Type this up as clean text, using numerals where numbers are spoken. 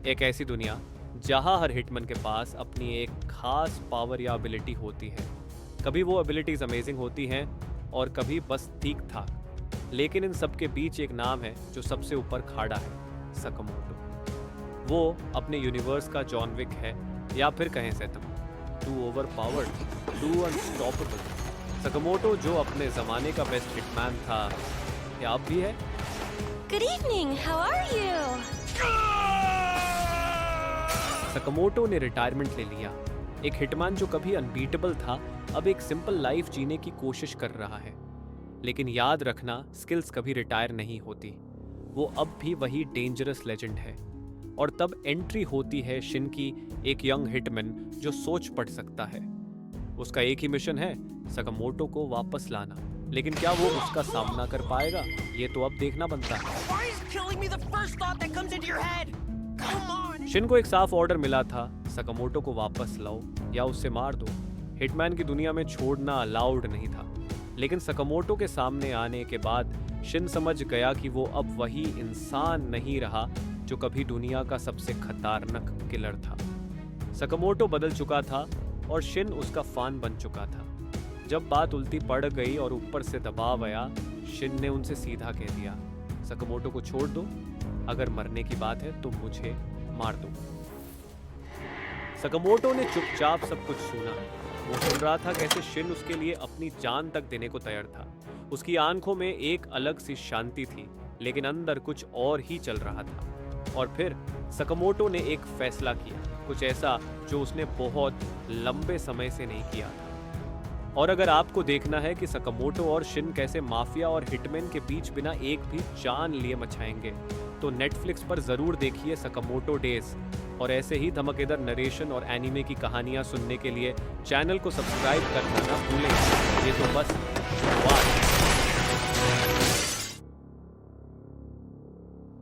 एक ऐसी दुनिया जहां हर हिटमैन के पास अपनी एक खास पावर या एबिलिटी होती है। कभी वो एबिलिटीज अमेजिंग होती हैं और कभी बस ठीक ठाक। लेकिन इन सब के बीच एक नाम है जो सबसे ऊपर खड़ा है, सकामोटो। वो अपने यूनिवर्स का जॉन विक है, या फिर कहें सैटम, to over powered, to unstoppable. Sakamoto जो अपने जमाने का बेस्ट हिटमैन था, क्या अब भी है? Good evening, how are you? Sakamoto ने रिटायरमेंट ले लिया। एक हिटमैन जो कभी अनबीटेबल था, अब एक सिंपल लाइफ जीने की कोशिश कर रहा है। लेकिन याद रखना, स्किल्स कभी रिटायर नहीं होती। वो अब भी वही डेंजरस लेजेंड है। और तब एंट्री होती है शिन की, एक यंग हिटमैन जो सोच पढ़ सकता है। उसका एक ही मिशन है, सकामोटो को वापस लाना। लेकिन क्या वो उसका सामना कर पाएगा, ये तो अब देखना बनता है। शिन को एक साफ ऑर्डर मिला था, सकामोटो को वापस लाओ या उससे मार दो। हिटमैन की दुनिया में छोड़ना अलाउड नहीं था। लेकिन सकामोटो के सामने आने के बाद शिन समझ गया कि वो अब वही इंसान नहीं रहा जो कभी दुनिया का सबसे खतरनाक किलर था। सकामोटो बदल चुका था और शिन उसका फैन बन चुका था। जब बात उल्टी पड़ गई और ऊपर से दबाव आया, शिन ने उनसे सीधा कह दिया, सकामोटो को छोड़ दो, अगर मरने की बात है तो मुझे मार दो। सकामोटो ने चुपचाप सब कुछ सुना। वो सुन रहा था कैसे शिन उसके लिए अपनी जान तक देने को तैयार था। उसकी आंखों में एक अलग सी शांति थी, लेकिन अंदर कुछ और ही चल रहा था। और फिर सकामोटो ने एक फैसला किया, कुछ ऐसा जो उसने बहुत लंबे समय से नहीं किया था। और अगर आपको देखना है कि सकामोटो और शिन कैसे माफिया और हिटमैन के बीच बिना एक भी जान लिए मचाएंगे, तो नेटफ्लिक्स पर जरूर देखिए सकामोटो डेज। और ऐसे ही धमाकेदार नरेशन और एनीमे की कहानियां सुनने के लिए चैनल को सब्सक्राइब करना ना भूलें। ये तो बस शुरुआत है।